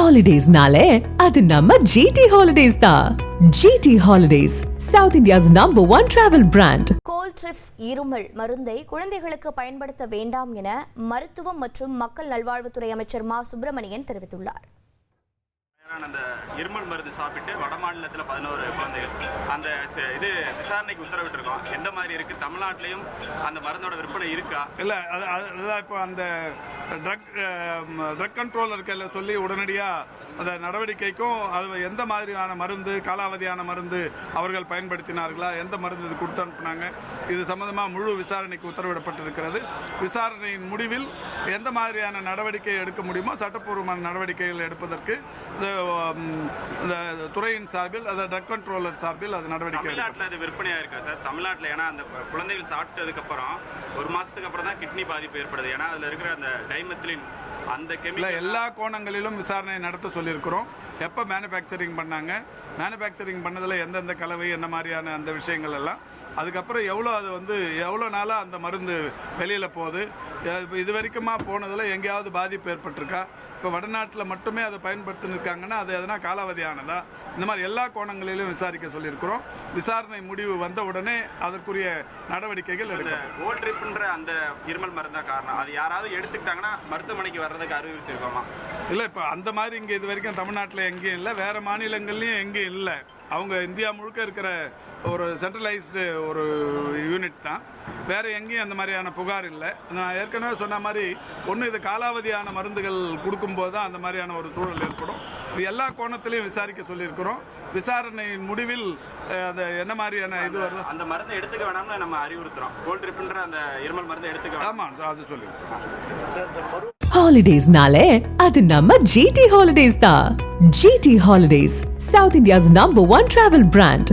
Holidays-nale, அது நம்ம GT Holidays தான். GT Holidays, South India's #1 travel brand. Coldrif இருமல் மருந்தை குழந்தைகளுக்கு பயன்படுத்த வேண்டாம் என மருத்துவம் மற்றும் மக்கள் நல்வாழ்வுத்துறை அமைச்சர் மா சுப்பிரமணியன் தெரிவித்துள்ளார். அந்த இருமல் மருந்து சாப்பிட்டு வட மாநிலத்தில் 11 குழந்தைகள் அந்த இது விசாரணைக்கு உத்தரவிட்டிருக்கோம். எந்த மாதிரி இருக்கு? தமிழ்நாட்டிலையும் அந்த மருந்தோட விற்பனை இருக்கா? இல்லை, அதுதான் இப்போ அந்த ட்ரக் கண்ட்ரோலருக்கு சொல்லி உடனடியாக அந்த நடவடிக்கைக்கும் அது எந்த மாதிரியான மருந்து, காலாவதியான மருந்து அவர்கள் பயன்படுத்தினார்களா, எந்த மருந்து இது கொடுத்து அனுப்புனாங்க, இது சம்பந்தமாக முழு விசாரணைக்கு உத்தரவிடப்பட்டிருக்கிறது. விசாரணையின் முடிவில் எந்த மாதிரியான நடவடிக்கை எடுக்க முடியுமோ சட்டப்பூர்வமான நடவடிக்கைகள் எடுப்பதற்கு இந்த துறையின் சார்பில், அந்த ட்ரக் கண்ட்ரோலர் சார்பில் அது நடவடிக்கை. தமிழ்நாட்டில் அது விற்பனையா இருக்கா சார்? தமிழ்நாட்டில் ஏன்னா அந்த குழந்தைகள் சாப்பிட்டதுக்கு அப்புறம் ஒரு மாசத்துக்கு அப்புறம் தான் கிட்னி பாதிப்பு ஏற்படுது. ஏன்னா அதுல இருக்கிற அந்த டைமெத்திலின் அந்த கெமிக்கல் எல்லா கோணங்களிலும் விசாரணை நடத்த சொல்லியிருக்கிறோம். எப்போ மேனுஃபேக்சரிங் பண்ணாங்க, மேனுஃபேக்சரிங் பண்ணதில் எந்தெந்த கலவை, என்ன மாதிரியான அந்த விஷயங்கள் எல்லாம், அதுக்கப்புறம் எவ்வளோ நாளாக அந்த மருந்து வெளியில் போகுது, இது வரைக்குமா போனதில் எங்கேயாவது பாதிப்பு ஏற்பட்டிருக்கா, இப்போ வடநாட்டில் மட்டுமே அதை பயன்படுத்தினிருக்காங்கன்னா அது எதனா காலாவதியானதா, இந்த மாதிரி எல்லா கோணங்களிலும் விசாரிக்க சொல்லியிருக்கிறோம். விசாரணை முடிவு வந்த உடனே அதற்குரிய நடவடிக்கைகள் எடுக்கும். கோல்ட்ரிப்ன்ற அந்த இருமல் மருந்தா காரணம்? அது யாராவது எடுத்துக்கிட்டாங்கன்னா மருத்துவமனைக்கு வர்றதுக்கு அறிவுறுத்திருக்கோமா? இல்லை, இப்போ அந்த மாதிரி இங்கே இது வரைக்கும் தமிழ்நாட்டில் எங்கேயும் இல்லை, வேறு மாநிலங்கள்லையும் எங்கேயும் இல்லை. அவங்க இந்தியா முழுக்க இருக்கிற ஒரு சென்ட்ரலைஸ்டு ஒரு யூனிட் தான். வேறு எங்கேயும் அந்த மாதிரியான புகார் இல்லை. நான் ஏற்கனவே சொன்ன மாதிரி ஒன்று, இது காலாவதியான மருந்துகள் கொடுக்கும்போது தான் அந்த மாதிரியான ஒரு சூழல் ஏற்படும். இது எல்லா கோணத்திலையும் விசாரிக்க சொல்லியிருக்கிறோம். விசாரணையின் முடிவில் அந்த என்ன மாதிரியான இது வருது, அந்த மருந்தை எடுத்துக்க வேணாம்னு நம்ம அறிவுறுத்துறோம். கோல்ட்ரிப்ன்ற அந்த இருமல் மருந்தை எடுத்துக்க. ஆமாம், அது சொல்லியிருக்கிறோம். Holidays-nale, அது நம்ம GT Holidays தான். GT Holidays, South India's #1 travel brand.